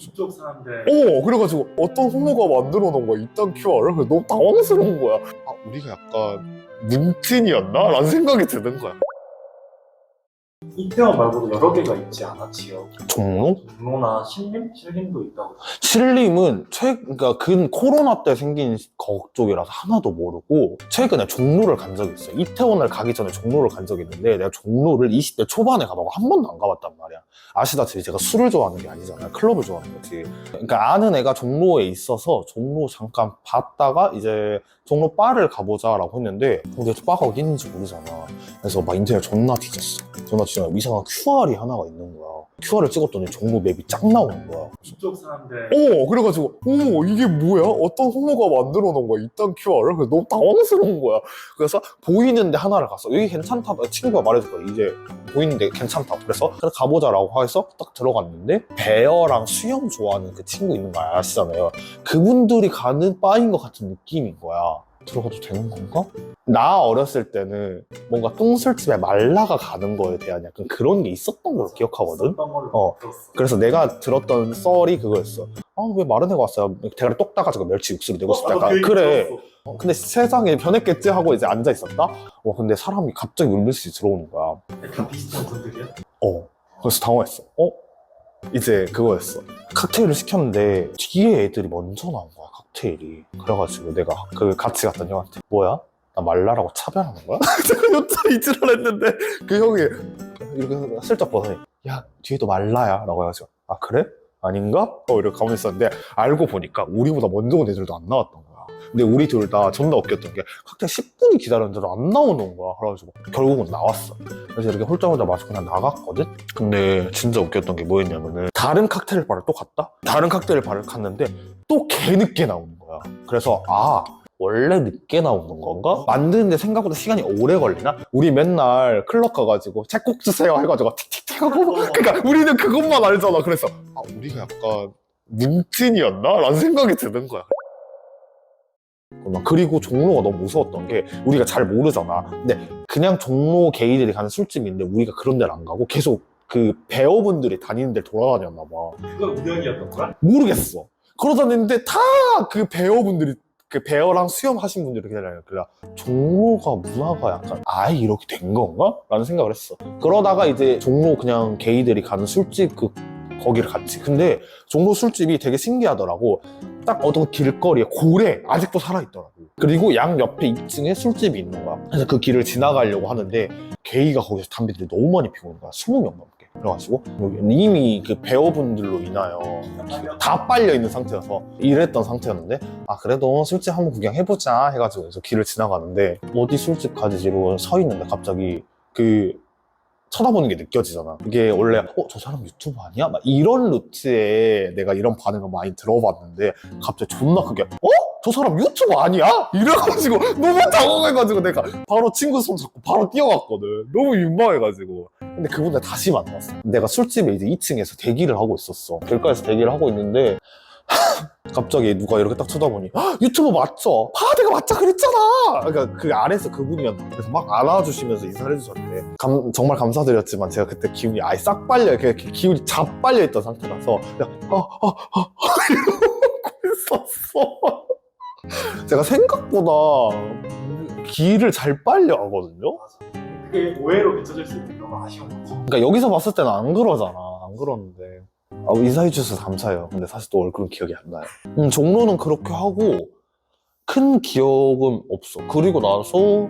이쪽 사람들 그래가지고 어떤 홍보가 만들어 놓은 거야 이딴 QR을. 그래서 너무 당황스러운 거야. 아, 우리가 약간 문진이었나? 라는 생각이 드는 거야. 이태원 말고도 여러 개가 있지 않아? 지역 종로? 종로나 신림? 신림도 있다고. 신림은 그러니까 코로나 때 생긴 쪽이라서 하나도 모르고 최근에 종로를 간 적이 있어요. 이태원을 가기 전에 종로를 간 적이 있는데 내가 종로를 20대 초반에 가보고 한 번도 안 가봤단 말이야. 아시다시피 제가 술을 좋아하는 게 아니잖아요. 클럽을 좋아하는 거지. 그러니까 아는 애가 종로에 있어서 종로 잠깐 봤다가 이제 종로 바를 가보자라고 했는데 근데 바가 어디 있는지 모르잖아. 그래서 막 인터넷 존나 뒤졌어. 존나 뒤졌어. 이상한 QR이 하나가 있는 거야. QR을 찍었더니 종로 맵이 쫙 나오는 거야. 이쪽 사람들 그래가지고 이게 뭐야? 어떤 홍보가 만들어 놓은 거야 이딴 QR을. 그래서 너무 당황스러운 거야. 그래서 보이는데 하나를 갔어. 여기 괜찮다. 친구가 말해줄 거야. 이제 보이는데 괜찮다. 그래서 그래 가보자라고 해서 딱 들어갔는데 배어랑 수영 좋아하는 그 친구 있는 거 아시잖아요. 그분들이 가는 바인 것 같은 느낌인 거야. 들어가도 되는 건가? 나 어렸을 때는 뭔가 똥술집에 말라가 가는 거에 대한 약간 그런 게 있었던 걸로 기억하거든? 있었던 걸로 들었어. 그래서 내가 들었던 썰이 그거였어. 왜 마른 애가 왔어요? 대가리 똑 따가지고 멸치 육수를 내고 싶다. 나도 그 얘기 그래. 들었어. 근데 세상에 변했겠지 하고 이제 앉아 있었다? 근데 사람이 갑자기 울면서 들어오는 거야. 다 비슷한 분들이야? 그래서 당황했어. 이제 그거였어. 칵테일을 시켰는데 뒤에 애들이 먼저 나온 거야, 칵테일이. 그래가지고 내가 그 같이 갔던 형한테 뭐야? 나 말라라고 차별하는 거야? 제가 여자 이지랄 했는데 그 형이 이렇게 슬쩍 보더니 야 뒤에도 말라야 라고 해가지고 아 그래? 아닌가? 이렇게 가만히 있었는데 알고 보니까 우리보다 먼저 온 애들도 안 나왔던 거야. 근데 우리 둘 다 존나 웃겼던 게 칵테일 10분이 기다렸는데도 안 나오는 거야. 그래가지고 결국은 나왔어. 그래서 이렇게 홀짝홀짝 마시고 그냥 나갔거든? 근데 진짜 웃겼던 게 뭐였냐면은 다른 칵테일 바를 또 갔다? 다른 칵테일 바를 갔는데 또 개늦게 나오는 거야. 그래서 원래 늦게 나오는 건가? 만드는데 생각보다 시간이 오래 걸리나? 우리 맨날 클럽 가가지고 책 꼭 주세요 해가지고 틱틱틱 하고 그러니까 우리는 그것만 알잖아. 그래서 우리가 약간 문진이었나? 라는 생각이 드는 거야. 그리고 종로가 너무 무서웠던 게 우리가 잘 모르잖아. 근데 그냥 종로 게이들이 가는 술집인데 우리가 그런 데를 안 가고 계속 그 배우분들이 다니는 데를 돌아다녔나 봐. 그건 우연이었던 거야? 모르겠어. 걸어다니는데 다 그 배우분들이 그 배어랑 수영하신 분들이 기다려요. 그래 종로가 문화가 약간 아예 이렇게 된 건가? 라는 생각을 했어. 그러다가 이제 종로 그냥 게이들이 가는 술집 거기를 갔지. 근데 종로 술집이 되게 신기하더라고. 딱 어떤 길거리에 고래 아직도 살아있더라고. 그리고 양 옆에 2층에 술집이 있는 거야. 그래서 그 길을 지나가려고 하는데 게이가 거기서 담배들이 너무 많이 피우는 거야. 20명 넘게. 그래가지고 이미 그 배우분들로 인하여 다 빨려 있는 상태여서 이랬던 상태였는데 그래도 술집 한번 구경해보자 해가지고 그래서 길을 지나가는데 어디 술집 가지 이러고 서 있는데 갑자기 쳐다보는 게 느껴지잖아. 이게 원래 저 사람 유튜버 아니야? 막 이런 루트에 내가 이런 반응을 많이 들어봤는데 갑자기 존나 크게 저 사람 유튜버 아니야? 이래가지고 너무 당황해가지고 내가 바로 친구 손 잡고 바로 뛰어갔거든. 너무 민망해가지고. 근데 그분들 다시 만났어. 내가 술집에 이제 2층에서 대기를 하고 있었어. 길가에서 대기를 하고 있는데 갑자기 누가 이렇게 딱 쳐다보니 유튜버 맞죠? 내가 맞자 그랬잖아. 그러니까 그 아래에서 그분이었나. 그래서 막 안아주시면서 인사를 해주셨는데 정말 감사드렸지만 제가 그때 기운이 아예 싹 빨려 이렇게 기운이 잡빨려 있던 상태라서 그냥 이러고 있었어. 제가 생각보다 길을 잘 빨려 하거든요. 그게 오해로 비춰질 수 있는 너무 아쉬운 거지. 그러니까 여기서 봤을 때는 안 그러잖아. 안 그러는데 인사해주셔서 감사해요. 근데 사실 또 얼굴은 기억이 안 나요. 종로는 그렇게 하고 큰 기억은 없어. 그리고 나서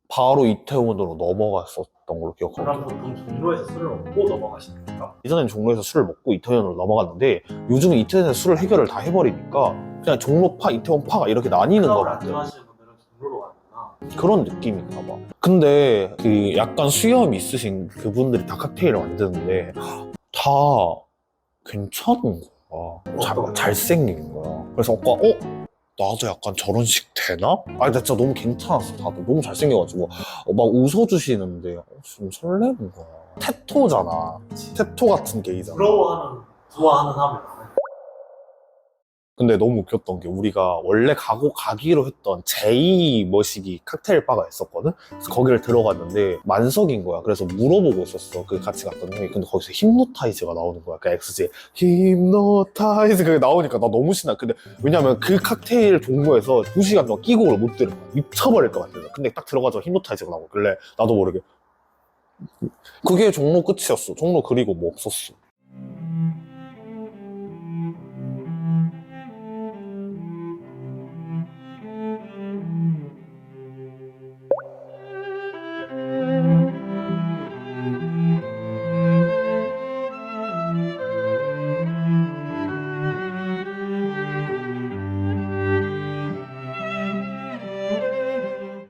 바로 이태원으로 넘어갔었던 걸로 그럼 기억하고 보통 종로에서 술을 먹고 넘어가시는 건가? 예전엔 종로에서 술을 먹고 이태원으로 넘어갔는데 요즘은 이태원에서 술을 해결을 다 해버리니까 그냥 종로파, 이태원파가 이렇게 나뉘는 것 클럽을 안 같아. 좋아하시는 분들은 종로로 가는구나. 그런 느낌인가 봐. 근데 그 약간 수염 있으신 그분들이 다 칵테일을 만드는데 다 괜찮은 거야. 잘생긴 거야. 그래서 나도 약간 저런 식 되나? 나 진짜 너무 괜찮았어. 다들 너무 잘생겨가지고 막 웃어주시는데 좀 설레는 거야. 테토잖아. 테토 같은 게이잖아. 좋아하는 하면 근데 너무 웃겼던 게 우리가 원래 가기로 했던 제이 머시기 칵테일 바가 있었거든? 그래서 거기를 들어갔는데 만석인 거야. 그래서 물어보고 있었어. 그 같이 갔던 형이. 근데 거기서 힌노타이즈가 나오는 거야. 그 XG. 힌노타이즈 그게 나오니까 나 너무 신나. 근데 왜냐면 그 칵테일 종로에서 2시간 동안 끼고 못 들은 거야. 미쳐버릴 것 같아. 근데 딱 들어가서 힌노타이즈가 나오길래 나도 모르게 그게 종로 끝이었어. 종로 그리고 뭐 없었어.